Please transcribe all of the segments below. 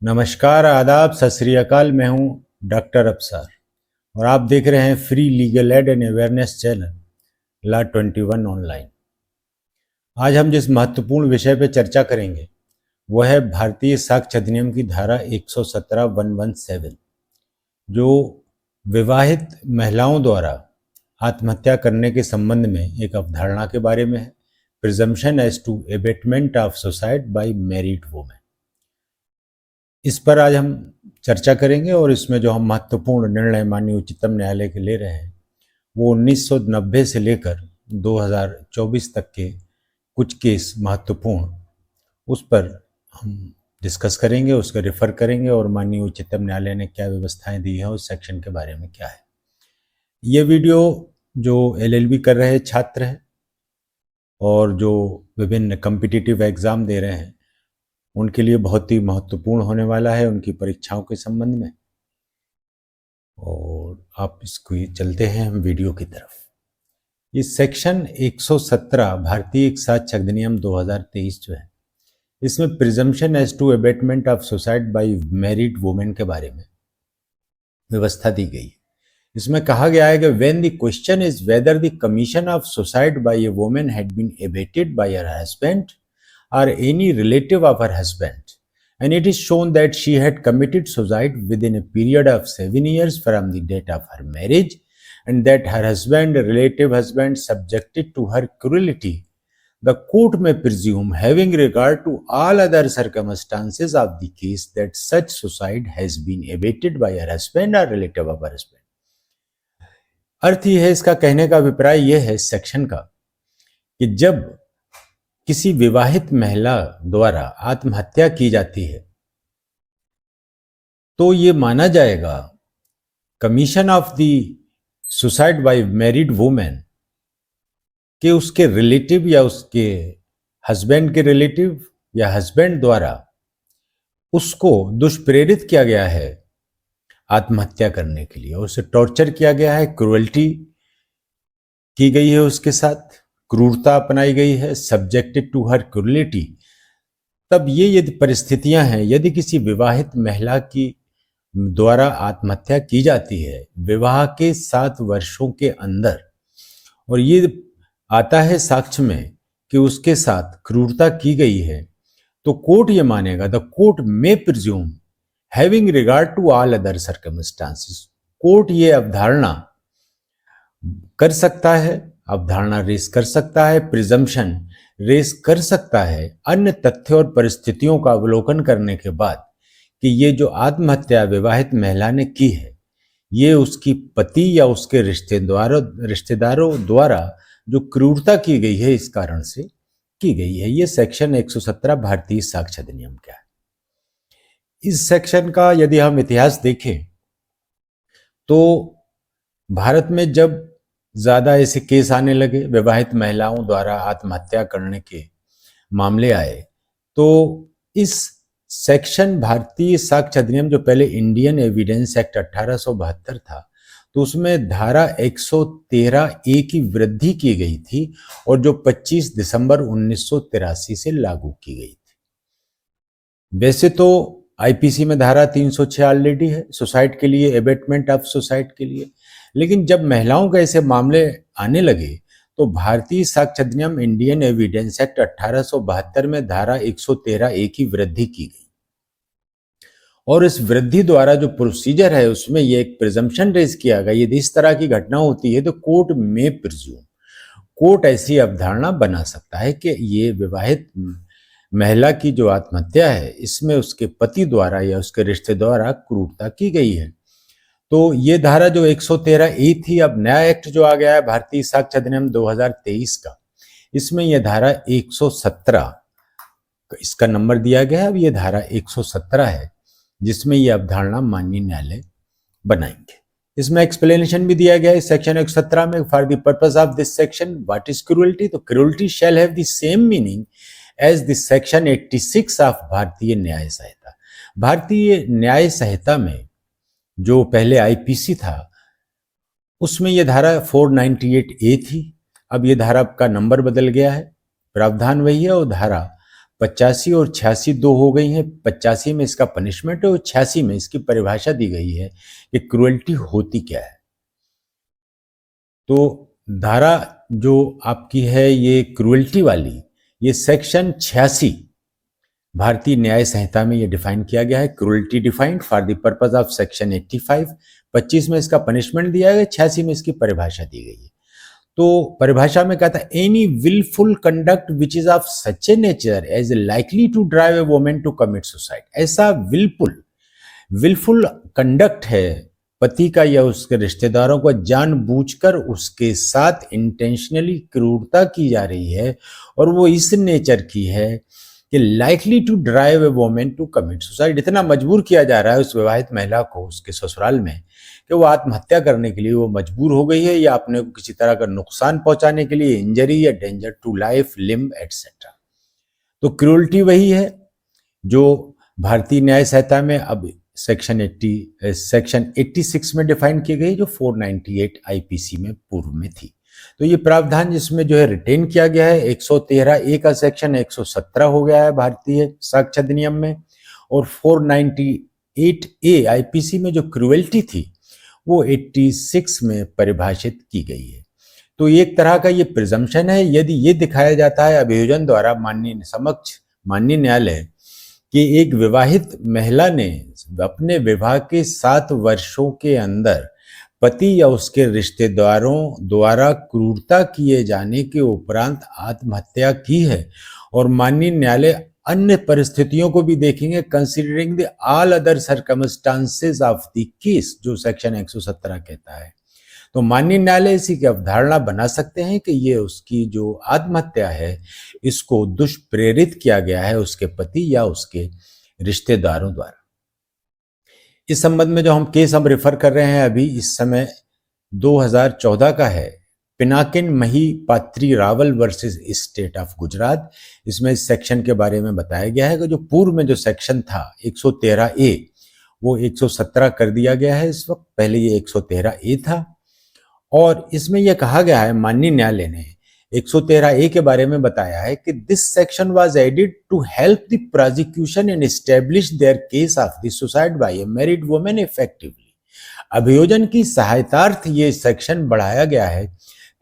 नमस्कार, आदाब, सत श्री अकाल। मैं हूं डॉक्टर अफसर और आप देख रहे हैं free legal aid and awareness channel law 21 online. आज हम जिस महत्वपूर्ण विषय पर चर्चा करेंगे वह है भारतीय साक्ष्य अधिनियम की धारा 117(1)(7) जो विवाहित महिलाओं द्वारा आत्महत्या करने के संबंध में एक अवधारणा के बारे में है। Presumption as to abetment of suicide by married women. इस पर आज हम चर्चा करेंगे और इसमें जो हम महत्वपूर्ण निर्णय माननीय उच्चतम न्यायालय के ले रहे हैं वो 1990 से लेकर 2024 तक के कुछ केस महत्वपूर्ण, उस पर हम डिस्कस करेंगे, उसको रेफर करेंगे और माननीय उच्चतम न्यायालय ने क्या व्यवस्थाएं दी है उस सेक्शन के बारे में क्या है। ये वीडियो जो LLB कर रहे छात्र हैं और जो विभिन्न कॉम्पिटिटिव एग्जाम दे रहे हैं उनके लिए बहुत ही महत्वपूर्ण होने वाला है, उनकी परीक्षाओं के संबंध में। और आप इसको चलते हैं हम वीडियो की तरफ। इस सेक्शन 117 भारतीय साक्ष्य अधिनियम 2023 जो है, इसमें presumption as to abetment of suicide by married women के बारे में व्यवस्था दी गई है। इसमें कहा गया है कि when the question is whether the commission of suicide by a women had been abetted by her husband or any relative of her husband, and it is shown that she had committed suicide within a period of 7 years from the date of her marriage, and that her husband, relative husband, subjected to her cruelty, the court may presume, having regard to all other circumstances of the case, that such suicide has been abated by her husband or relative of her husband. अर्थ यह है, इसका कहने का अभिप्राय यह है इस section का कि जब किसी विवाहित महिला द्वारा आत्महत्या की जाती है तो ये माना जाएगा commission of the suicide by married women कि उसके रिलेटिव या उसके हस्बैंड के रिलेटिव या हस्बैंड द्वारा उसको दुष्प्रेरित किया गया है आत्महत्या करने के लिए, और उसे टॉर्चर किया गया है, क्रूअल्टी की गई है, उसके साथ क्रूरता अपनाई गई है, सब्जेक्टेड टू हर क्रूरलिटी। तब ये यदि परिस्थितियां हैं, यदि किसी विवाहित महिला की द्वारा आत्महत्या की जाती है विवाह के 7 वर्षों के अंदर, और ये आता है साक्ष्य में कि उसके साथ क्रूरता की गई है, तो कोर्ट ये मानेगा, the court may presume having regard to all other circumstances. Court ये अवधारणा कर सकता है, अवधारणा रेस कर सकता है, प्रिजम्पशन रेस कर सकता है अन्य तथ्यों और परिस्थितियों का अवलोकन करने के बाद कि ये जो आत्महत्या विवाहित महिला ने की है ये उसकी पति या उसके रिश्तेदारों द्वारा जो क्रूरता की गई है इस कारण से की गई है। ये सेक्शन 117 भारतीय साक्ष्य अधिनियम का है। इस सेक्शन का यदि हम इतिहास देखें तो भारत में जब ज्यादा ऐसे केस आने लगे, विवाहित महिलाओं द्वारा आत्महत्या करने के मामले आए, तो इस सेक्शन भारतीय साक्ष्य अधिनियम जो पहले इंडियन एविडेंस एक्ट 1872 था, तो उसमें धारा 113A की वृद्धि की गई थी और जो 25 दिसंबर 1983 से लागू की गई थी। वैसे तो IPC में धारा 306 ऑलरेडी है सुसाइड के लिए, एबेटमेंट ऑफ सुसाइड के लिए, लेकिन जब महिलाओं के ऐसे मामले आने लगे तो भारतीय साक्ष्य अधिनियम इंडियन एविडेंस एक्ट 1872 में धारा 113A की वृद्धि की गई, और इस वृद्धि द्वारा जो प्रोसीजर है उसमें ये एक प्रिजम्पशन रेज किया गया, यदि इस तरह की घटना होती है तो कोर्ट में प्रिज्यूम, कोर्ट ऐसी अवधारणा बना सकता है कि ये विवाहित महिला की जो आत्महत्या है इसमें उसके पति द्वारा या उसके रिश्ते द्वारा क्रूरता की गई है। तो ये धारा जो 113A थी, अब नया एक्ट जो आ गया है भारतीय साक्ष्य अधिनियम 2023 का, इसमें यह धारा 117 इसका नंबर दिया गया है। अब ये धारा 117 है जिसमें यह अवधारणा माननीय न्यायालय बनाएंगे। इसमें एक्सप्लेनेशन भी दिया गया है सेक्शन 117 में, for the purpose of this section what is cruelty, तो cruelty shall have the same meaning as the section 86 of Bharatiya Nyaya संहिता। भारतीय न्याय संहिता में जो पहले IPC था उसमें यह धारा 498A थी, अब यह धारा का नंबर बदल गया है, प्रावधान वही है और धारा 85 और 86 दो हो गई हैं। 85 में इसका पनिशमेंट है और 86 में इसकी परिभाषा दी गई है कि क्रुएल्टी होती क्या है। तो धारा जो आपकी है ये क्रुएल्टी वाली, ये सेक्शन 86 भारतीय न्याय संहिता में ये डिफाइन किया गया है। Cruelty defined for the purpose of section 85। 25 में इसका पनिशमेंट दिया गया, 86 में इसकी परिभाषा दी गई है। तो परिभाषा में कहता है any wilful conduct which is of such a nature as likely to drive a woman to commit suicide. ऐसा विलफुल कंडक्ट है पति का या उसके रिश्तेदारों को जानबूझकर उसके साथ इंटेंशनली क्रूरता की जा रही है और वो इस नेचर की है कि likely to drive a woman to commit suicide. इतना मजबूर किया जा रहा है उस विवाहित महिला को उसके ससुराल में कि वो आत्महत्या करने के लिए वो मजबूर हो गई है, या अपने को किसी तरह का नुकसान पहुंचाने के लिए, इंजरी या danger to life, limb etcetera. तो क्रूरल्टी वही है जो भारतीय न्याय संहिता में अब सेक्शन 86 में डिफाइन की गई, जो 498 आईपीसी में पूर्व में थी। तो ये प्रावधान जिसमें जो है रिटेन किया गया है 113A का सेक्शन 117 हो गया है भारतीय साक्ष्य अधिनियम में, और 498A आईपीसी में जो क्रुएल्टी थी वो 86 में परिभाषित की गई है। तो एक तरह का ये प्रिजम्पशन है, यदि ये दिखाया जाता है अभियोजन द्वारा माननीय न्यायालय कि एक विवाहित महिला ने अपने विवाह के 7 वर्षों के अंदर पति या उसके रिश्तेदारों द्वारा क्रूरता किए जाने के उपरांत आत्महत्या की है, और माननीय न्यायालय अन्य परिस्थितियों को भी देखेंगे considering the all other circumstances of the case, जो सेक्शन 117 कहता है। तो माननीय न्यायालय इसी की अवधारणा बना सकते हैं कि ये उसकी जो आत्महत्या है इसको दुष्प्रेरित किया गया है उसके पति या उसके रिश्तेदारों द्वारा। इस संबंध में जो हम रेफर कर रहे हैं अभी इस समय 2014 का है, Pinakin Mahipatray Rawal versus state of Gujarat. इसमें इस सेक्शन के बारे में बताया गया है कि जो पूर्व में जो सेक्शन था 113A वो 117 कर दिया गया है इस वक्त, पहले ये 113A था। और इसमें यह कहा गया है, माननीय न्यायालय ने 113A के बारे में बताया है कि this section was added to help the prosecution and establish their case of the suicide by a married woman effectively. अभियोजन की सहायतार्थ ये सेक्शन बढ़ाया गया है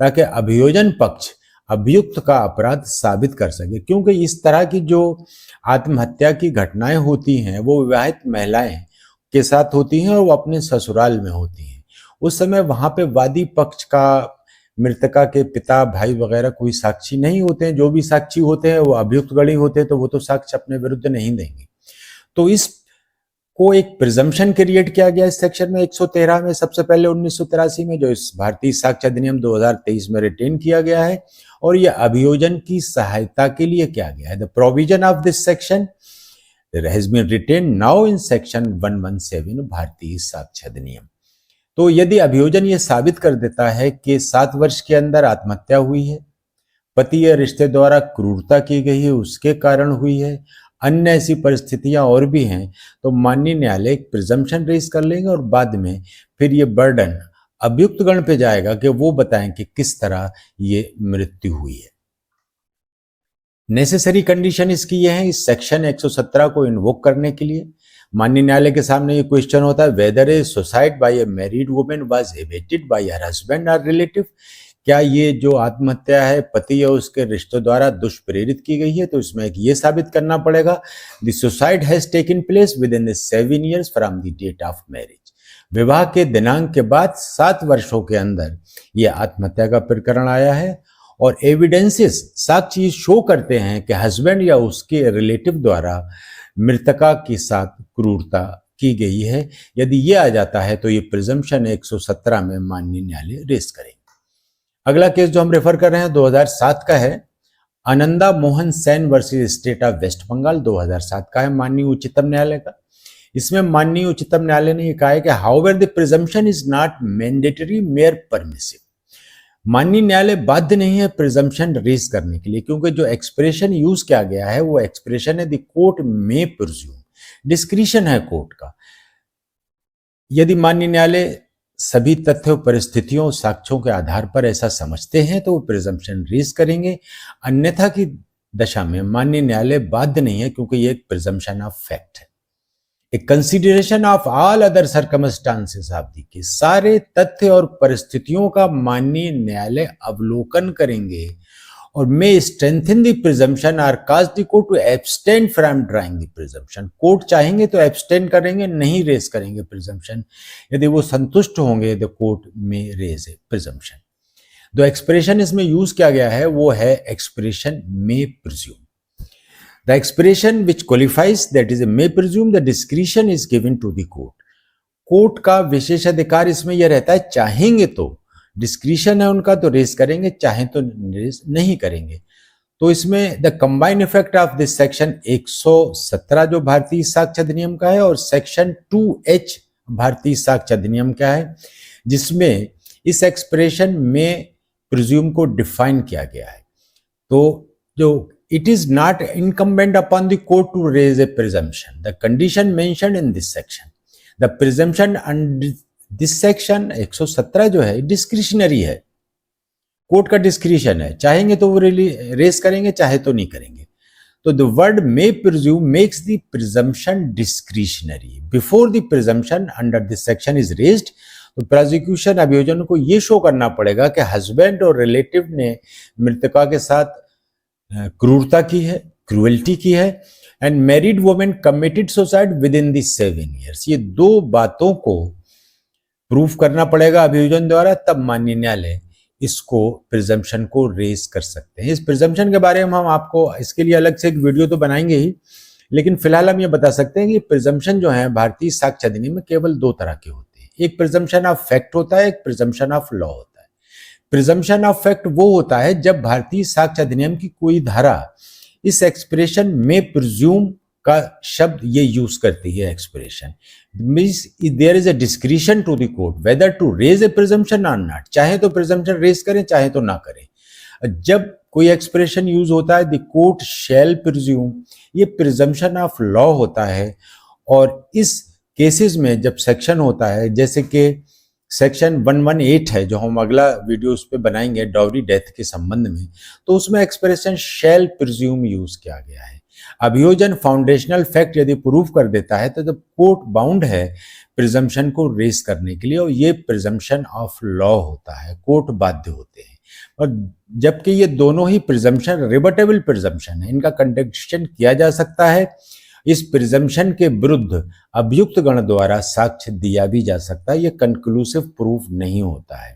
ताकि अभियोजन पक्ष अभियुक्त का अपराध साबित कर सके, क्योंकि इस तरह की जो आत्महत्या की घटनाएं होती हैं वो विवाहित महिलाएं के साथ होती हैं और वो अपने ससुराल में होती हैं। उस समय वहां पे वादी पक्ष का, मृतका के पिता, भाई वगैरह कोई साक्षी नहीं होते हैं। जो भी साक्षी होते हैं वो अभियुक्त गणी होते हैं, तो वो तो साक्ष्य अपने विरुद्ध नहीं देंगे। तो इस को एक प्रिजम्पशन क्रिएट किया गया इस सेक्शन में 113 में, सबसे पहले 1983 में, जो इस भारतीय साक्ष्य अधिनियम 2023 में रिटेन किया गया है, और यह अभियोजन की सहायता के लिए किया गया है। The provision of this section has been written now in section 117 Bharatiya साक्ष्य अधिनियम। तो यदि अभियोजन ये साबित कर देता है कि 7 वर्ष के अंदर आत्महत्या हुई है, पति या रिश्ते द्वारा क्रूरता की गई है, उसके कारण हुई है, अन्य ऐसी परिस्थितियां और भी हैं, तो माननीय न्यायालय एक प्रिजम्पशन रेज कर लेंगे और बाद में फिर ये बर्डन अभियुक्त गण पे जाएगा कि वो बताएं कि किस तरह ये मृत्यु हुई है। नेसेसरी कंडीशन इसकी ये है, इस सेक्शन 117 को इन्वोक करने के लिए माननीय न्यायालय के सामने ये क्वेश्चन होता है, whether a suicide by a married woman was abetted by her husband और रिलेटिव। क्या ये जो आत्महत्या है पति या उसके रिश्तों द्वारा दुष्प्रेरित की गई है? तो इसमें एक ये साबित करना पड़ेगा, the suicide has taken place within the 7 years from the date of marriage. विवाह के दिनांक के बाद 7 वर्षों के अंदर ये आत्महत्या का प्रकरण आया है, और एविडेंसेस, साक्ष्य शो करते हैं कि हस्बैंड या उसके रिलेटिव द्वारा मृतका के साथ क्रूरता की गई है। यदि ये आ जाता है तो ये प्रिजम्पशन 117 में माननीय न्यायालय रेज करेंगे। अगला केस जो हम रेफर कर रहे हैं 2007 का है, Ananda Mohan Sen versus state of waste Bengal, 2007 का है, माननीय उच्चतम न्यायालय का। इसमें माननीय उच्चतम न्यायालय ने यह कहा है कि however the presumption is not mandatory, mayor permissive. माननीय न्यायालय बाध्य नहीं है प्रिजम्पशन रेज करने के लिए, क्योंकि जो एक्सप्रेशन यूज किया गया है वो एक्सप्रेशन है the court may presume, discretion है कोर्ट का। यदि माननीय न्यायालय सभी तथ्यों, परिस्थितियों, साक्ष्यों के आधार पर ऐसा समझते हैं तो वो प्रिजम्पशन रेज करेंगे, अन्यथा की दशा में माननीय न्यायालय बाध्य नहीं है, क्योंकि ये एक प्रिजम्पशन ऑफ फैक्ट है। एक consideration of all other circumstances of the case, सारे तथ्य और परिस्थितियों का माननीय न्यायालय अवलोकन करेंगे और मे strengthen the presumption or cause the court to abstain from drawing the presumption. Court चाहेंगे तो एब्सटेन करेंगे, नहीं रेज करेंगे प्रिजम्पशन। यदि वो संतुष्ट होंगे the court may raise a presumption. जो एक्सप्रेशन इसमें यूज किया गया है वो है expression may presume. The expression which qualifies that is a may presume the discretion is given to the court. Court का विशेष अधिकार इसमें यह रहता है, चाहेंगे तो डिस्क्रिशन है उनका तो रेस करेंगे, चाहे तो रेस नहीं करेंगे। तो इसमें the combined effect of this section 117 जो भारतीय साक्ष्य अधिनियम का है और सेक्शन 2H भारतीय साक्ष्य अधिनियम का है, जिसमें इस एक्सप्रेशन में प्रिज्यूम को डिफाइन किया गया है। तो जो it is not incumbent upon the court to raise a presumption, the condition mentioned in this section, the presumption under this section 117 जो है डिस्क्रिशनरी है, कोर्ट का डिस्क्रिशन है, चाहेंगे तो वो रेस करेंगे, चाहे तो नहीं करेंगे। तो the word may presume makes the presumption discretionary before the presumption under this section is raised. तो प्रोसिक्यूशन अभियोजन को ये शो करना पड़ेगा कि हस्बैंड और रिलेटिव ने मृतका के साथ क्रूरता की है, क्रुएल्टी की है, and married women committed suicide within the 7 years। ये दो बातों को प्रूफ करना पड़ेगा अभियोजन द्वारा, तब माननीय न्यायालय इसको प्रिजम्पशन को रेज कर सकते हैं। इस प्रिजम्पशन के बारे में हम आपको इसके लिए अलग से एक वीडियो तो बनाएंगे ही, लेकिन फिलहाल हम ये बता सकते हैं कि प्रिजम्पशन जो है भारतीय साक्ष्य अधिनियम में केवल दो तरह के होते हैं। एक प्रिजम्पशन ऑफ फैक्ट होता है, एक प्रिजम्पशन ऑफ लॉ होता है। प्रिजम्पशन ऑफ फैक्ट वो होता है जब भारतीय साक्ष्य अधिनियम की कोई धारा इस एक्सप्रेशन में प्रिज्यूम का शब्द ये यूज करती है। Expression means there is a discretion to the court whether to raise a presumption or not, चाहे तो प्रिजम्पशन रेज करें, चाहे तो ना करें। जब कोई एक्सप्रेशन यूज होता है द कोर्ट शैल प्रिज्यूम, ये प्रिजम्पशन ऑफ लॉ होता है। और इस केसेस में जब सेक्शन होता है, जैसे कि सेक्शन 118 है जो हम अगला वीडियो उस पर बनाएंगे डाउरी डेथ के संबंध में, तो उसमें एक्सप्रेशन शैल प्रिज्यूम यूज किया गया है। अभियोजन फाउंडेशनल फैक्ट यदि प्रूव कर देता है तो जब कोर्ट बाउंड है प्रिजम्पशन को रेस करने के लिए, और ये प्रिजम्पशन ऑफ लॉ होता है, कोर्ट बाध्य होते हैं। और जबकि ये दोनों ही प्रिजम्पशन रिबटेबल प्रिजम्पशन है, इनका कंटेस्टेशन किया जा सकता है। इस प्रिजम्पशन के विरुद्ध अभियुक्त गण द्वारा साक्ष्य दिया भी जा सकता है, ये कंक्लूसिव प्रूफ नहीं होता है।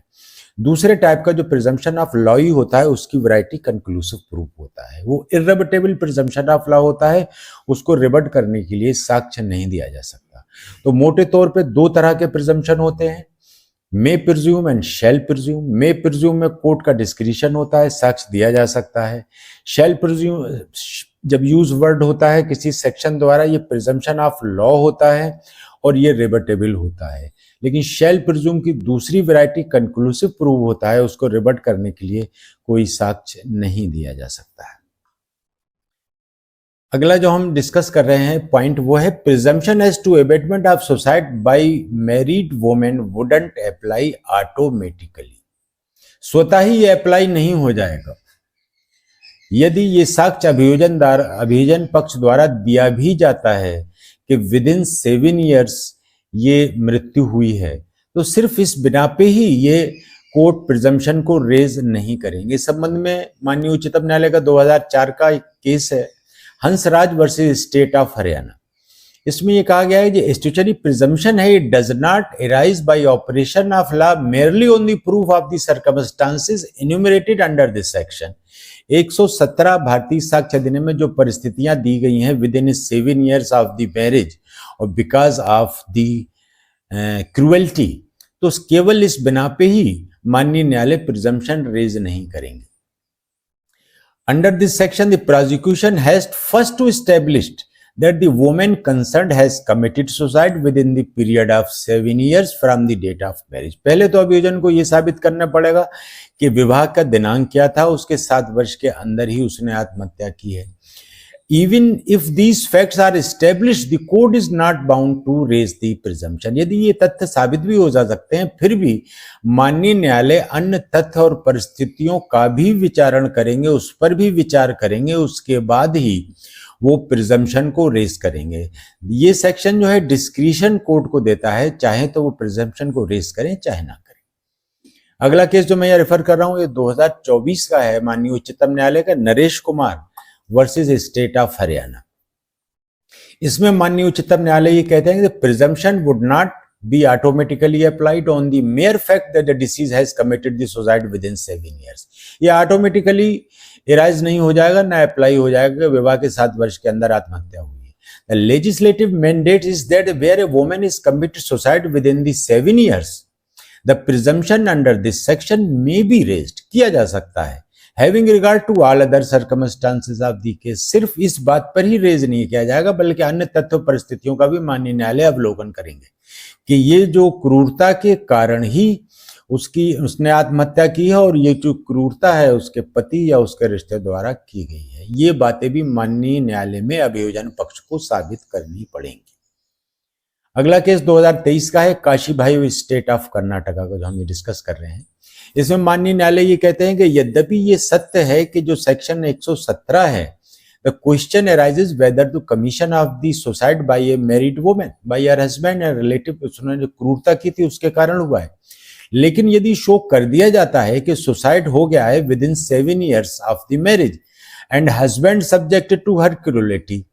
दूसरे टाइप का जो प्रिजम्पशन ऑफ लॉ ही होता है उसकी वैरायटी कंक्लूसिव प्रूफ होता है, वो इररिबटेबल प्रिजम्पशन ऑफ लॉ होता है, उसको रिबट करने के लिए साक्ष्य नहीं दिया जा सकता। तो मोटे तौर पे दो तरह के प्रिजम्पशन होते हैं, मे presume and shall presume. May presume में कोर्ट का डिस्क्रिशन होता है, साक्ष्य दिया जा सकता है। शैल प्रिज्यूम जब यूज वर्ड होता है किसी सेक्शन द्वारा, ये प्रिजम्पशन ऑफ लॉ होता है और ये रिबटेबल होता है। लेकिन शैल प्रिज्यूम की दूसरी वैरायटी कंक्लूसिव प्रूव होता है, उसको रिबट करने के लिए कोई साक्ष्य नहीं दिया जा सकता है। अगला जो हम डिस्कस कर रहे हैं पॉइंट वो है presumption as to abetment of suicide by married women wouldn't apply automatically. स्वतः ही ये अप्लाई नहीं हो जाएगा। यदि ये साक्ष्य अभियोजन पक्ष द्वारा दिया भी जाता है कि विद इन 7 years ये मृत्यु हुई है, तो सिर्फ इस बिना पे ही ये कोर्ट प्रिजम्पशन को रेज नहीं करेंगे। इस संबंध में माननीय उच्चतम न्यायालय का 2004 का एक केस है, Hansraj versus state of Haryana. इसमें यह कहा गया है कि स्टैट्यूटरी प्रिजम्पशन है, it does not arise bye operation of law merely on the proof of the circumstances enumerated under this section. 117 Bharatiya साक्ष्य अधिनियम में जो परिस्थितियां दी गई हैं with in 7 years of the marriage और बिकॉज ऑफ द क्रुएल्टी, तो केवल इस बिना पे ही माननीय न्यायालय प्रिजम्पशन रेज नहीं करेंगे। Under this section the prosecution has first to established that the woman concerned has committed suicide within the period of 7 years from the date of marriage। पहले तो अभियोजन को यह साबित करना पड़ेगा कि विवाह का दिनांक क्या था, उसके 7 वर्ष के अंदर ही उसने आत्महत्या की है। Even if these facts are established, the court is not bound to raise the presumption. यदि ये तथ्य साबित भी हो जा सकते हैं, फिर भी माननीय न्यायालय अन्य तथ्य और परिस्थितियों का भी विचारण करेंगे, उस पर भी विचार करेंगे, उसके बाद ही वो प्रिजम्पशन को रेज करेंगे। ये सेक्शन जो है डिस्क्रिशन कोर्ट को देता है, चाहे तो वो प्रिजम्पशन को रेज करें चाहे ना करें। अगला केस जो मैं यहाँ रेफर कर रहा हूँ ये 2024 का है, माननीय उच्चतम न्यायालय का Naresh Kumar versus state of Haryana. इसमें माननीय उच्चतम न्यायालय ये कहते हैं कि presumption would not be automatically applied on the mayor fact that the disease has committed the suicide within 7 years। ये ऑटोमेटिकली इराइज नहीं हो जाएगा, ना अप्लाई हो जाएगा विवाह के 7 वर्ष के अंदर आत्महत्या हुई है। The legislative mandate is that where a woman is committed suicide within the 7 years, the presumption under this section may be raised, किया जा सकता है। Having regard to all other circumstances of the case, सिर्फ इस बात पर ही raise नहीं किया जाएगा बल्कि अन्य तथ्य परिस्थितियों का भी माननीय न्यायालय अवलोकन करेंगे कि ये जो क्रूरता के कारण ही उसने आत्महत्या की है और ये जो क्रूरता है उसके पति या उसके रिश्ते द्वारा की गई है। ये बातें भी माननीय न्यायालय में अभियोजन पक्ष को साबित करनी पड़ेंगी। अगला केस 2023 का है, काशी भाई स्टेट ऑफ कर्नाटका का, जो हम डिस्कस कर रहे हैं। इसमें माननीय न्यायालय ये कहते हैं कि यद्यपि ये सत्य है कि जो सेक्शन 117 है, the question arises weather the commission of the suicide by a married woman bye her husband and relative, उसने जो क्रूरता की थी उसके कारण हुआ है। लेकिन यदि शो कर दिया जाता है कि सुसाइड हो गया है within 7 years of the marriage and husband subjected to her cruelty,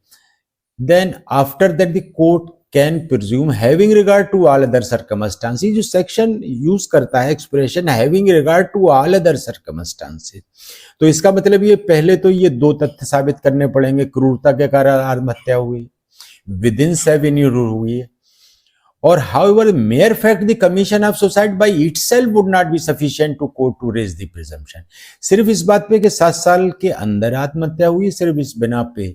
then after that the court can presume having regard to all other circumstances. जो सेक्शन यूज करता है expression having regard to all other circumstances, तो इसका मतलब ये पहले तो ये 2 तथ्य साबित करने पड़ेंगे, क्रूरता के कारण आत्महत्या हुई, विद इन 7 years हुई है, और however mere fact the commission of suicide by itself would not be sufficient to court to raise the presumption। सिर्फ इस बात पे कि 7 साल के अंदर आत्महत्या हुई, सिर्फ इस बिना पे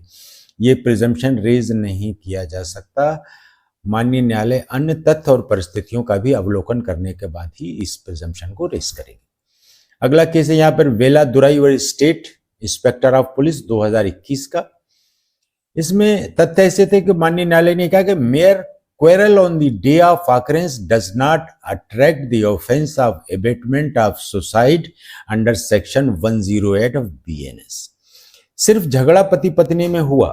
ये प्रिजम्पशन रेज नहीं किया जा सकता। माननीय न्यायालय अन्य तथ्य और परिस्थितियों का भी अवलोकन करने के बाद ही इस प्रिजम्पशन को रेज करेंगे। अगला केस है यहाँ पर वेला दुराई स्टेट इंस्पेक्टर ऑफ पुलिस 2021 का। इसमें तथ्य ऐसे थे कि माननीय न्यायालय ने कहा कि mayor quarrel on the day of occurrence does not attract the offense of abatement of suicide under section 108 of BNS। सिर्फ झगड़ा पति पत्नी में हुआ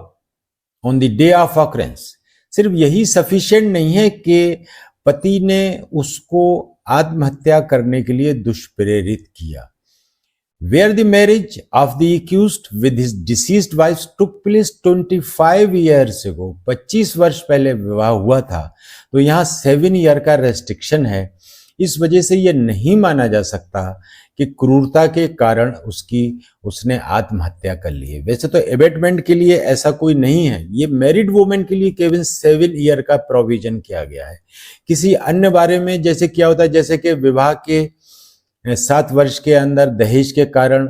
on the day of occurrence, सिर्फ यही सफिशिएंट नहीं है कि पति ने उसको आत्महत्या करने के लिए दुष्प्रेरित किया। Where the marriage of the accused with his deceased wife took place 25 years ago, 25 वर्ष पहले विवाह हुआ था, तो यहाँ 7 year का रेस्ट्रिक्शन है। इस वजह से ये नहीं माना जा सकता कि क्रूरता के कारण उसने आत्महत्या कर ली है। वैसे तो एबेटमेंट के लिए ऐसा कोई नहीं है, ये मैरिड वुमेन के लिए केवल 7 year का प्रोविजन किया गया है। किसी अन्य बारे में जैसे क्या होता है, जैसे कि विवाह के 7 वर्ष के अंदर दहेज के कारण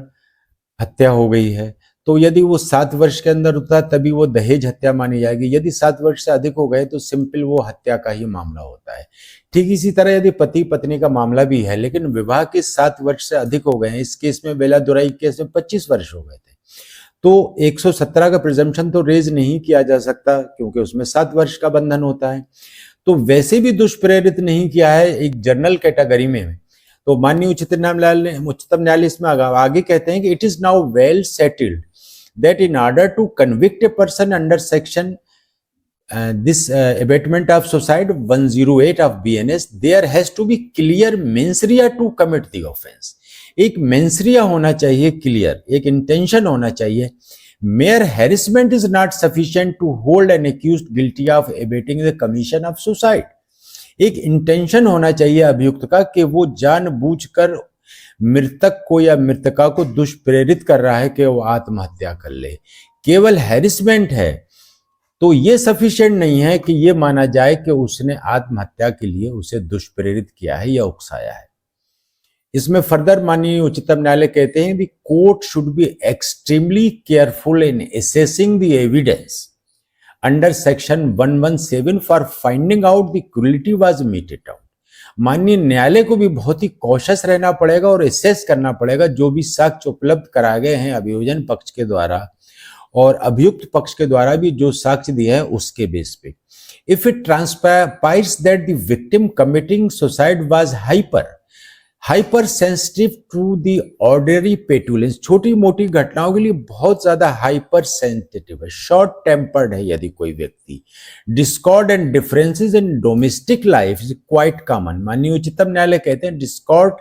हत्या हो गई है, तो यदि वो 7 वर्ष के अंदर होता तभी वो दहेज हत्या मानी जाएगी। यदि 7 वर्ष से अधिक हो गए तो सिंपल वो हत्या का ही मामला होता है। ठीक इसी तरह यदि पति पत्नी का मामला भी है लेकिन विवाह के 7 वर्ष से अधिक हो गए हैं, इस केस में बेला दुराई केस में 25 वर्ष हो गए थे, तो 117 का प्रिजम्पशन तो रेज नहीं किया जा सकता क्योंकि उसमें 7 वर्ष का बंधन होता है। तो वैसे भी दुष्प्रेरित नहीं किया है एक जनरल कैटेगरी में, तो माननीय उच्चतम न्यायालय इसमें आगे कहते हैं कि it is now well settled that in order to convict a person under section this abatement of suicide 108 of BNS there has to be clear mens rea to commit the offense। एक mens rea होना चाहिए clear, एक intention होना चाहिए। mere harassment is not sufficient to hold an accused guilty of abating the commission of suicide। एक intention होना चाहिए अभियुक्त का कि वो जानबूझकर मृतक को या मृतका को दुष्प्रेरित कर रहा है कि वो आत्महत्या कर ले। केवल हैरेसमेंट है तो ये सफिशिएंट नहीं है कि ये माना जाए कि उसने आत्महत्या के लिए उसे दुष्प्रेरित किया है या उकसाया है। इसमें फर्दर माननीय उच्चतम न्यायालय कहते हैं the court should be extremely careful in assessing the evidence under section 117 for finding out the क्रूरलिटी was meted out. माननीय न्यायालय को भी बहुत ही कॉशियस रहना पड़ेगा और एसेस करना पड़ेगा जो भी साक्ष्य उपलब्ध कराए गए हैं अभियोजन पक्ष के द्वारा, और अभियुक्त पक्ष के द्वारा भी जो साक्ष्य दिया है उसके बेस पे। If it transpires that the victim committing suicide was hyper sensitive to the ordinary petulance, छोटी मोटी घटनाओं के लिए बहुत ज्यादा हाइपर सेंसिटिव है, शॉर्ट टेम्पर्ड है यदि कोई व्यक्ति, discord and differences in domestic life is quite common. माननीय उच्चतम न्यायालय कहते हैं डिस्कॉर्ड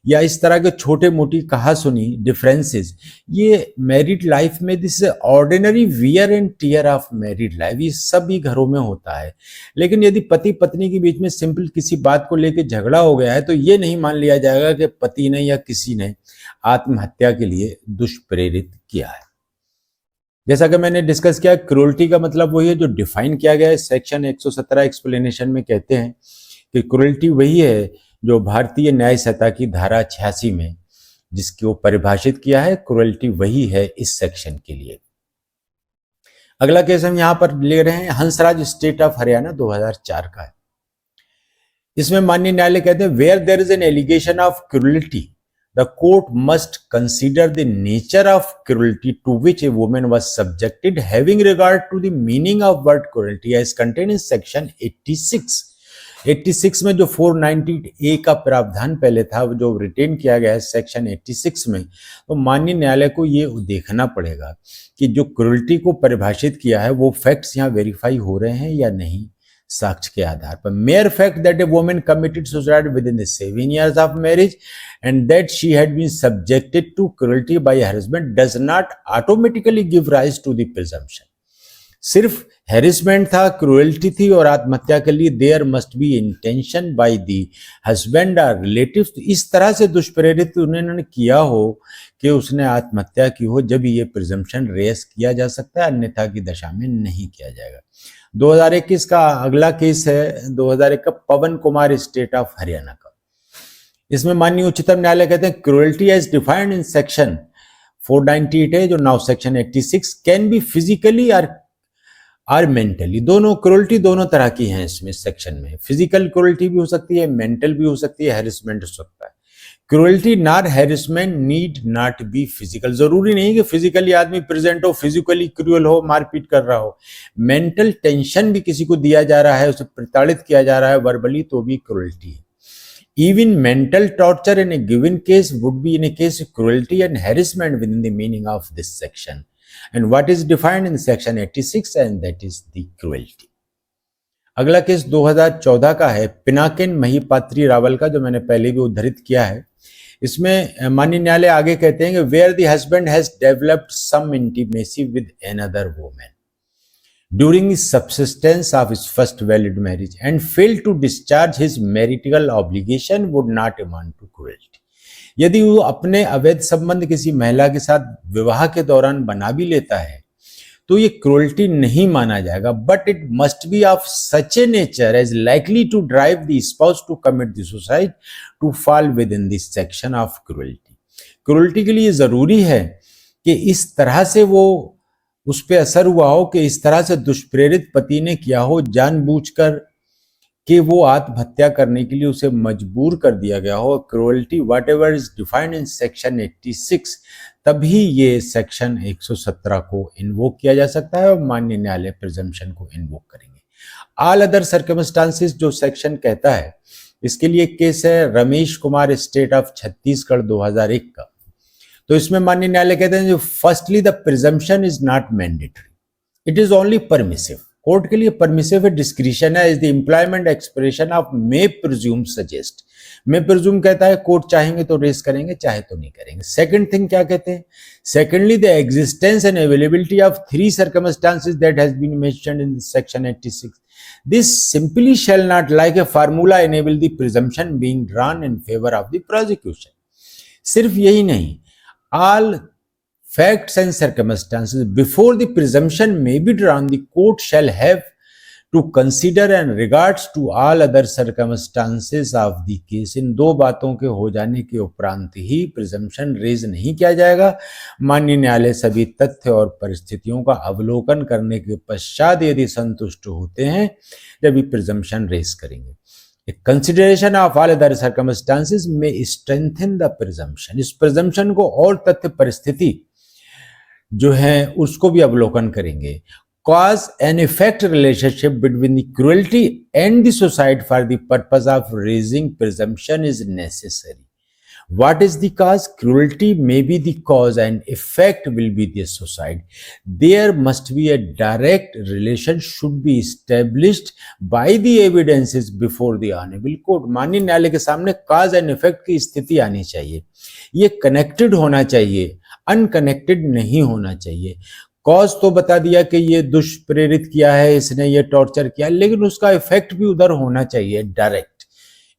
या इस तरह के छोटे मोटी कहा सुनी डिफरेंसेस, ये मैरिड लाइफ में this ordinary wear and tear of married life, ये सभी घरों में होता है। लेकिन यदि पति पत्नी के बीच में सिंपल किसी बात को लेकर झगड़ा हो गया है तो ये नहीं मान लिया जाएगा कि पति ने या किसी ने आत्महत्या के लिए दुष्प्रेरित किया है। जैसा कि मैंने डिस्कस किया, क्रूरल्टी का मतलब वही है जो डिफाइन किया गया है सेक्शन 117 एक्सप्लेनेशन में। कहते हैं कि क्रूरल्टी वही है जो भारतीय न्याय संहिता की धारा 86 में जिसको परिभाषित किया है, क्रूरल्टी वही है इस सेक्शन के लिए। अगला केस हम यहां पर ले रहे हैं, हंसराज स्टेट ऑफ हरियाणा 2004 का है। इसमें माननीय न्यायालय कहते हैं where there is an allegation of cruelty the court must consider the nature of cruelty to which a woman was subjected having regard to the meaning of word cruelty as contained in section 86 में जो 490A का प्रावधान पहले था जो retain किया गया है सेक्शन 86 में, तो माननीय न्यायालय को ये देखना पड़ेगा कि जो क्रूरल्टी को परिभाषित किया है वो फैक्ट्स यहाँ वेरीफाई हो रहे हैं या नहीं साक्ष्य के आधार पर। Mere fact that a woman committed suicide within the 7 years of marriage and that she had been subjected to cruelty by her husband does not automatically give rise to the presumption. सिर्फ harassment था, cruelty थी और आत्महत्या के लिए there must be intention by the husband और relatives, इस तरह से दुष्प्रेरित उन्होंने किया हो कि उसने आत्महत्या की हो, जब ये प्रिजम्पशन रेस किया जा सकता है, अन्यथा की दशा में नहीं किया जाएगा। 2021 का अगला केस है 2001 का पवन कुमार स्टेट ऑफ हरियाणा का। इसमें माननीय उच्चतम न्यायालय कहते हैं cruelty as defined in section 498 है जो now section 86 can be physically or mentally, दोनों क्रूरल्टी दोनों तरह की हैं इसमें सेक्शन में। फिजिकल क्रूरल्टी भी हो सकती है, मेंटल भी हो सकती है, हैरेसमेंट हो सकता है। Cruelty not harassment need not be physical, जरूरी नहीं कि फिजिकली आदमी प्रेजेंट हो, फिजिकली क्रूअल हो, मारपीट कर रहा हो। मेंटल टेंशन भी किसी को दिया जा रहा है, उसे प्रताड़ित किया जा रहा है वर्बली, तो भी क्रूरल्टी है। Even mental torture in a given case would be in a case of cruelty and harassment within the meaning of this section. And what is defined in section 86 and that is the cruelty. अगला case 2014 का है, पिनाकिन महिपात्री रावल का, जो मैंने पहले भी उद्धृत किया है। इसमें माननीय न्यायालय आगे कहते हैं कि where the husband has developed some intimacy with another woman during his subsistence of his first valid marriage and failed to discharge his marital obligation would not amount to cruelty. यदि वो अपने अवैध संबंध किसी महिला के साथ विवाह के दौरान बना भी लेता है तो ये क्रूरल्टी नहीं माना जाएगा, but it must be of such a nature as likely to drive the spouse to commit the suicide to fall within this section of cruelty. Cruelty के लिए जरूरी है कि इस तरह से वो उस पर असर हुआ हो कि इस तरह से दुष्प्रेरित पति ने किया हो जानबूझकर कि वो आत्महत्या करने के लिए उसे मजबूर कर दिया गया हो। Cruelty what ever is defined in section 86, तभी ये सेक्शन 117 को इन्वोक किया जा सकता है और माननीय न्यायालय प्रिजम्पशन को इन्वोक करेंगे। ऑल अदर सर्कमस्टांसेस जो सेक्शन कहता है, इसके लिए केस है रमेश कुमार स्टेट ऑफ छत्तीसगढ़ 2001 का। तो इसमें माननीय न्यायालय कहते हैं firstly the presumption is not mandatory, it is only permissive. Court के लिए परमिसिव है, डिस्क्रिशन है, is the employment expression of May presume suggest. May presume कहता है कोर्ट चाहेंगे तो रेस करेंगे, चाहे तो नहीं करेंगे। सेकंड थिंग क्या कहते हैं, secondly the existence and availability of 3 circumstances that has been mentioned in section 86, this simply shall not like a formula enable the presumption being drawn in favor of the prosecution। सिर्फ यही नहीं, all facts and circumstances before the presumption may be drawn, the court shall have to consider and regards to all other circumstances of the case। इन दो बातों के हो जाने के उपरांत ही प्रिजम्पशन रेज नहीं किया जाएगा। माननीय न्यायालय सभी तथ्य और परिस्थितियों का अवलोकन करने के पश्चात यदि संतुष्ट होते हैं जब प्रिजम्पशन रेज करेंगे। Consideration of all other circumstances में स्ट्रेंथन द प्रिजम्पशन, इस प्रिजम्पशन को और तथ्य परिस्थिति जो है उसको भी अवलोकन करेंगे। Cause and effect relationship between the cruelty and the suicide for the purpose of raising presumption is necessary. What is the cause? Cruelty may be the cause and effect will be the suicide. There must be a direct relation should be established by the evidences before the honorable court. माननीय न्यायालय के सामने cause and effect की स्थिति आनी चाहिए, ये connected होना चाहिए, अनकनेक्टेड नहीं होना चाहिए। कॉज तो बता दिया कि ये दुष्प्रेरित किया है, इसने ये टॉर्चर किया, लेकिन उसका इफेक्ट भी उधर होना चाहिए direct.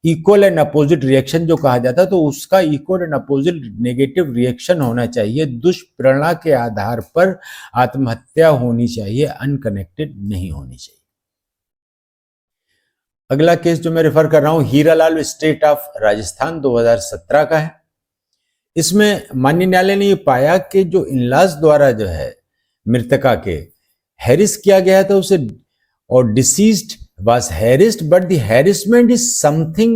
Equal and opposite reaction जो कहा जाता है, तो उसका equal and opposite negative reaction होना चाहिए। दुष्प्रेरणा के आधार पर आत्महत्या होनी चाहिए, अनकनेक्टेड नहीं होनी चाहिए। अगला केस जो मैं रेफर कर रहा हूं हीरालाल स्टेट ऑफ राजस्थान 2017 का है। इसमें माननीय न्यायालय ने ये पाया कि जो इनलॉज द्वारा जो है मृतका के हैरिस किया गया था उसे, और deceased was harassed but the harassment is something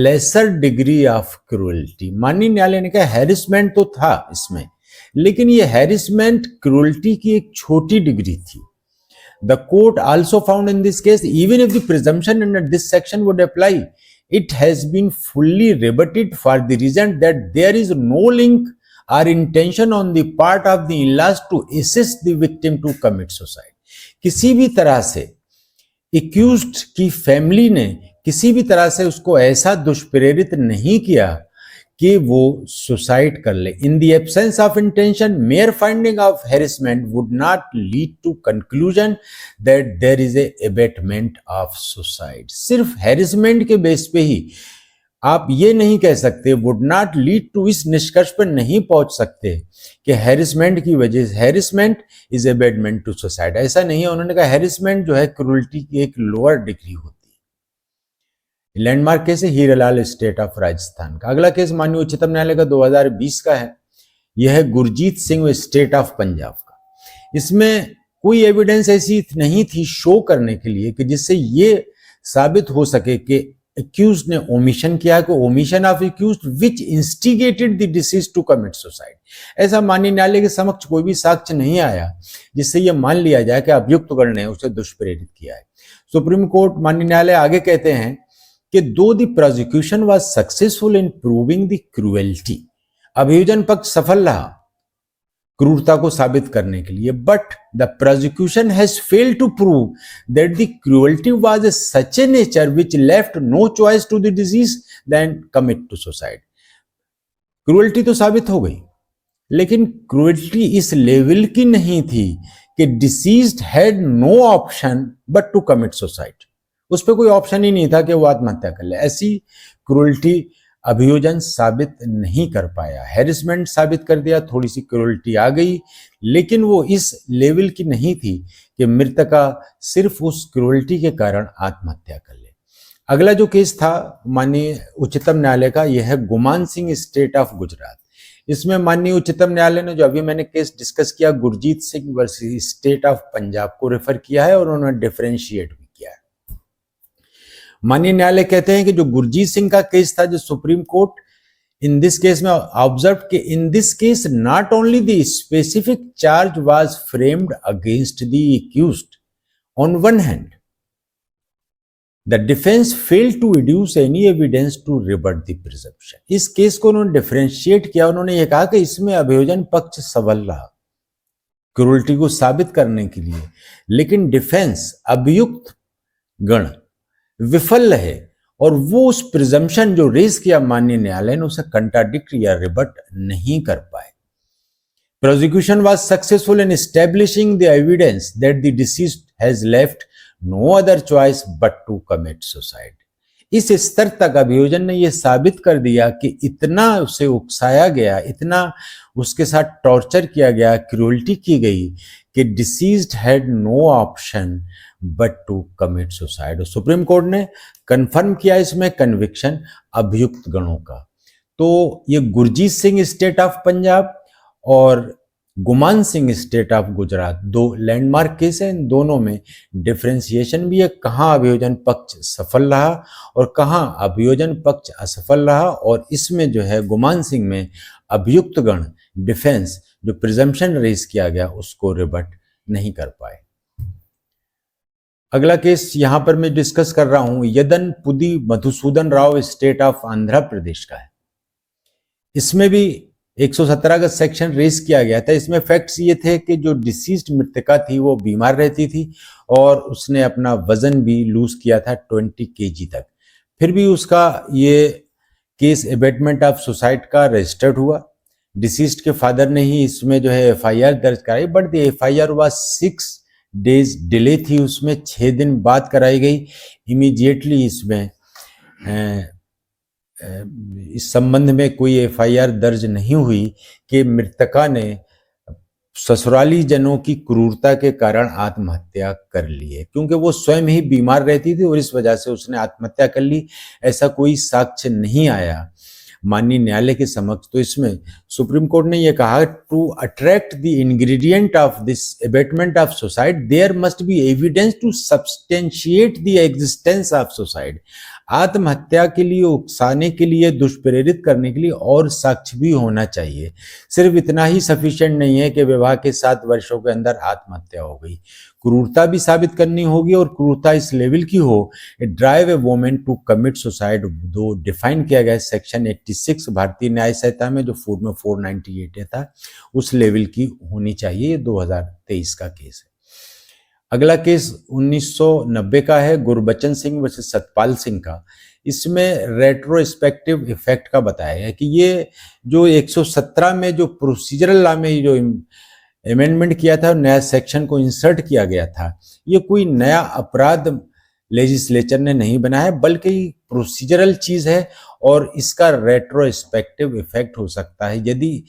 lesser degree of cruelty। माननीय न्यायालय ने कहा हैरिसमेंट तो था इसमें, लेकिन ये हैरिसमेंट क्रूअल्टी की एक छोटी डिग्री थी। The court also found in this case, even if the presumption under this section would apply, it has been fully rebutted for the reason that there is no link or intention on the part of the in-laws to assist the victim to commit suicide। किसी भी तरह से accused की family ने किसी भी तरह से उसको ऐसा दुष्प्रेरित नहीं किया कि वो सुसाइड कर ले। In the absence of intention mere finding of harassment would not lead to conclusion that there is a abatement of suicide. सिर्फ हैरेसमेंट के बेस पे ही आप ये नहीं कह सकते, वुड नॉट लीड टू, इस निष्कर्ष पर नहीं पहुंच सकते कि हैरेसमेंट की वजह से harassment is abetment to suicide. ऐसा नहीं है। उन्होंने कहा हैरेसमेंट जो है क्रूरल्टी की एक लोअर डिग्री होती है। लैंडमार्क केस है हीरालाल स्टेट ऑफ राजस्थान का। अगला केस माननीय उच्चतम न्यायालय का 2020 का है। यह है गुरजीत सिंह स्टेट ऑफ पंजाब का। इसमें कोई एविडेंस ऐसी नहीं थी शो करने के लिए कि जिससे ये साबित हो सके कि accused ने ओमिशन किया कि omission of accused which instigated the deceased to commit suicide। ऐसा माननीय न्यायालय के समक्ष कोई भी साक्ष्य नहीं आया जिससे यह मान लिया जाए कि अभियुक्तगण ने उसे दुष्प्रेरित किया है। सुप्रीम कोर्ट माननीय न्यायालय आगे कहते हैं कि दो the prosecution was successful in proving the cruelty, अभियोजन पक्ष सफल रहा क्रूरता को साबित करने के लिए, but the prosecution has failed to prove that the cruelty was such a nature which left no choice to the deceased than commit to suicide. Cruelty तो साबित हो गई, लेकिन क्रूएल्टी इस लेवल की नहीं थी कि deceased had no option but to commit suicide. उस पर कोई ऑप्शन ही नहीं था कि वो आत्महत्या कर ले। ऐसी क्रूएल्टी अभियोजन साबित नहीं कर पाया। हैरेसमेंट साबित कर दिया, थोड़ी सी क्रूएल्टी आ गई, लेकिन वो इस लेवल की नहीं थी कि मृतका सिर्फ उस क्रूएल्टी के कारण आत्महत्या कर ले। अगला जो केस था माननीय उच्चतम न्यायालय का, यह है गुमान सिंह स्टेट ऑफ गुजरात। इसमें माननीय उच्चतम न्यायालय ने जो अभी मैंने केस डिस्कस किया Gurjeet Singh versus state of Punjab को रेफर किया है और उन्होंने डिफरेंशिएट भी किया है। माननीय न्यायालय कहते हैं कि जो गुरजीत सिंह का केस था, जो supreme court in this case में ऑब्जर्व कि in this case not only the specific charge was framed against the accused on one hand, the defence failed to adduce any evidence to rebut the presumption. इस case को उन्होंने differentiate किया। उन्होंने ये कहा कि इसमें अभियोजन पक्ष सबल रहा क्रूरल्टी को साबित करने के लिए, लेकिन डिफेंस अभियुक्त गण विफल रहे और वो उस प्रिजम्पशन जो रेज किया माननीय न्यायालय ने उसे कंट्राडिक्ट या रिबट नहीं कर पाए। Prosecution was successful in establishing the evidence that the deceased has left no other choice but to commit suicide. इस स्तर तक अभियोजन ने यह साबित कर दिया कि इतना उसे उकसाया गया, इतना उसके साथ टॉर्चर किया गया, क्रूरल्टी की गई कि deceased had no option but to commit suicide. Supreme Court ने कंफर्म किया इसमें कन्विक्शन अभियुक्त गणों का। तो ये गुरजीत सिंह स्टेट ऑफ पंजाब और गुमान सिंह स्टेट ऑफ गुजरात दो लैंडमार्क केस है। इन दोनों में डिफरेंशिएशन भी है, कहाँ अभियोजन पक्ष सफल रहा और कहाँ अभियोजन पक्ष असफल रहा। और इसमें जो है गुमान सिंह में अभियुक्त गण डिफेंस जो प्रिजम्पशन रेज किया गया उसको रिबट नहीं कर पाए। अगला केस यहां पर मैं डिस्कस कर रहा हूं यदन पुदी मधुसूदन राव स्टेट ऑफ आंध्र प्रदेश का है। इसमें भी 117 का सेक्शन रेस किया गया था। इसमें फैक्ट्स ये थे कि जो डिसीज्ड मृतका थी वो बीमार रहती थी और उसने अपना वजन भी लूज किया था 20 केजी तक। फिर भी उसका ये केस एबेटमेंट ऑफ सुसाइड का रजिस्टर्ड हुआ। डिसीज्ड के फादर ने ही इसमें जो है एफआईआर दर्ज कराई, but the FIR was 6 days delay थी, उसमें 6 दिन बाद कराई गई। इमीडिएटली इसमें इस संबंध में कोई एफआईआर दर्ज नहीं हुई कि मृतका ने ससुराली जनों की क्रूरता के कारण आत्महत्या कर ली है, क्योंकि वो स्वयं ही बीमार रहती थी और इस वजह से उसने आत्महत्या कर ली। ऐसा कोई साक्ष्य नहीं आया माननीय न्यायालय के समक्ष। तो इसमें सुप्रीम कोर्ट ने यह कहा, to attract the ingredient of this abetment of suicide there must be evidence to substantiate the existence of suicide. आत्महत्या के लिए उकसाने के लिए, दुष्प्रेरित करने के लिए और साक्ष्य भी होना चाहिए। सिर्फ इतना ही सफिशिएंट नहीं है कि विवाह के 7 वर्षों के अंदर आत्महत्या हो गई, क्रूरता भी साबित करनी होगी और क्रूरता इस लेवल की हो, drive a women to commit suicide, दो डिफाइन किया गया है सेक्शन 86 भारतीय न्याय संहिता में, जो फूड में 498 था, उस लेवल की होनी चाहिए। 2023 का केस है। अगला केस 1990 का है, गुरबचन सिंह वर्सेस सतपाल सिंह का। इसमें रेट्रोस्पेक्टिव इफेक्ट का बताया है कि ये जो 117 में जो प्रोसीजरल लॉ में जो अमेंडमेंट किया था, नया सेक्शन को इंसर्ट किया गया था, ये कोई नया अपराध लेजिस्लेचर ने नहीं बनाया, बल्कि प्रोसीजरल चीज है और इसका रेट्रोस्पेक्टिव इफेक्ट हो सकता है। यदि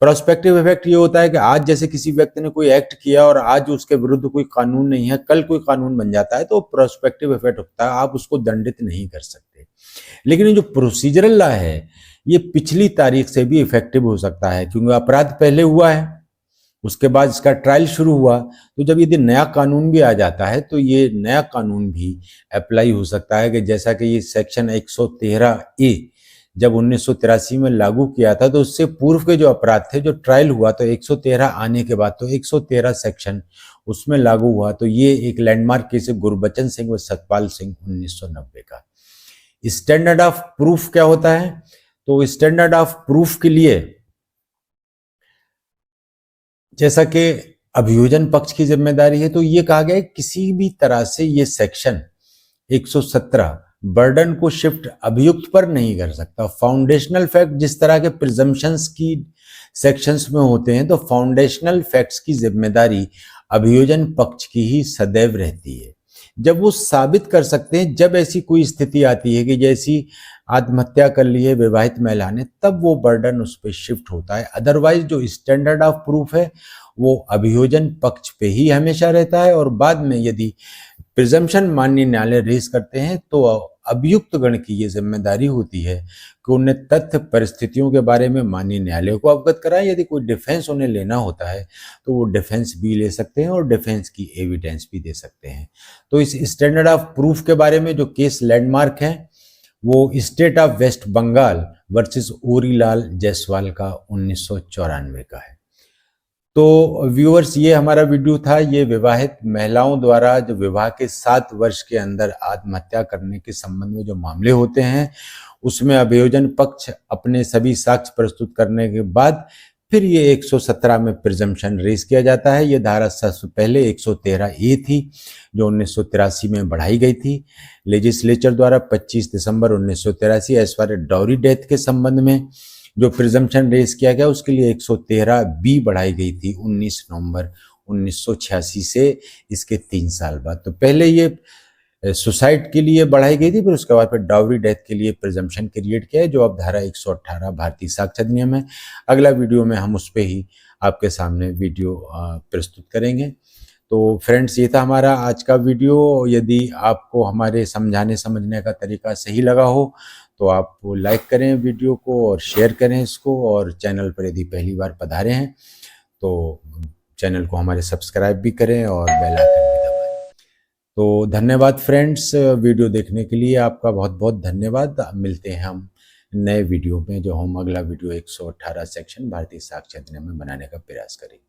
प्रोस्पेक्टिव इफेक्ट ये होता है कि आज जैसे किसी व्यक्ति ने कोई एक्ट किया और आज उसके विरुद्ध कोई कानून नहीं है, कल कोई कानून बन जाता है, तो प्रोस्पेक्टिव इफेक्ट होता है, आप उसको दंडित नहीं कर सकते। लेकिन ये जो प्रोसीजरल लॉ है, ये पिछली तारीख से भी इफेक्टिव हो सकता है, क्योंकि अपराध पहले हुआ है, उसके बाद इसका ट्रायल शुरू हुआ, तो जब यदि नया कानून भी आ जाता है तो ये नया कानून भी अप्लाई हो सकता है। कि जैसा कि ये सेक्शन 113A जब 1983 में लागू किया था, तो उससे पूर्व के जो अपराध थे, जो ट्रायल हुआ, तो 113 आने के बाद तो 113 सेक्शन उसमें लागू हुआ। तो ये एक लैंडमार्क केस है, गुरबचन सिंह व सतपाल सिंह 1990 का। स्टैंडर्ड ऑफ प्रूफ क्या होता है? तो स्टैंडर्ड ऑफ प्रूफ के लिए जैसा कि अभियोजन पक्ष की जिम्मेदारी है, तो ये कहा गया है किसी भी तरह से ये सेक्शन 117 बर्डन को शिफ्ट अभियुक्त पर नहीं कर सकता। फाउंडेशनल फैक्ट जिस तरह के प्रिजम्पशंस की सेक्शंस में होते हैं, तो फाउंडेशनल फैक्ट्स की जिम्मेदारी अभियोजन पक्ष की ही सदैव रहती है। जब वो साबित कर सकते हैं, जब ऐसी कोई स्थिति आती है कि जैसी आत्महत्या कर ली है विवाहित महिला ने, तब वो बर्डन उस पर शिफ्ट होता है। अदरवाइज जो स्टैंडर्ड ऑफ प्रूफ है वो अभियोजन पक्ष पे ही हमेशा रहता है, और बाद में यदि प्रिजम्पशन माननीय न्यायालय रेज करते हैं तो अभियुक्त गण की ये जिम्मेदारी होती है कि उन्हें तथ्य परिस्थितियों के बारे में माननीय न्यायालय को अवगत कराएं। यदि कोई डिफेंस उन्हें लेना होता है तो वो डिफेंस भी ले सकते हैं और डिफेंस की एविडेंस भी दे सकते हैं। तो इस स्टैंडर्ड ऑफ प्रूफ के बारे में जो केस लैंडमार्क है वो state of waste Bengal versus Orilal Jaiswal का 1994 का है। तो व्यूअर्स, ये हमारा वीडियो था। ये विवाहित महिलाओं द्वारा जो विवाह के 7 वर्ष के अंदर आत्महत्या करने के संबंध में जो मामले होते हैं, उसमें अभियोजन पक्ष अपने सभी साक्ष्य प्रस्तुत करने के बाद फिर ये 117 में प्रिजम्पशन रेज किया जाता है। ये धारा सबसे पहले 113A थी जो 1983 में बढ़ाई गई थी लेजिस्लेचर द्वारा 25 दिसंबर 1983 एज फार डाउरी डेथ के संबंध में जो प्रिजम्पशन रेज किया गया, उसके लिए 113B बढ़ाई गई थी 19 नवंबर 1986 से, इसके 3 साल बाद। तो पहले ये सुसाइड के लिए बढ़ाई गई थी, फिर उसके बाद फिर डाउरी डेथ के लिए प्रिजम्पशन क्रिएट किया है, जो अब धारा 118 भारतीय साक्ष्य अधिनियम है। अगला वीडियो में हम उस पर ही आपके सामने वीडियो प्रस्तुत करेंगे। तो फ्रेंड्स, ये था हमारा आज का वीडियो। यदि आपको हमारे समझाने समझने का तरीका सही लगा हो तो आप लाइक करें वीडियो को और शेयर करें इसको, और चैनल पर यदि पहली बार पधारे हैं तो चैनल को हमारे सब्सक्राइब भी करें और बेल आइकन भी दबाएं। तो धन्यवाद फ्रेंड्स, वीडियो देखने के लिए आपका बहुत बहुत धन्यवाद। मिलते हैं हम नए वीडियो में जो हम अगला वीडियो 118 सेक्शन भारतीय साक्ष्य अधिनियम में बनाने का प्रयास करेंगे।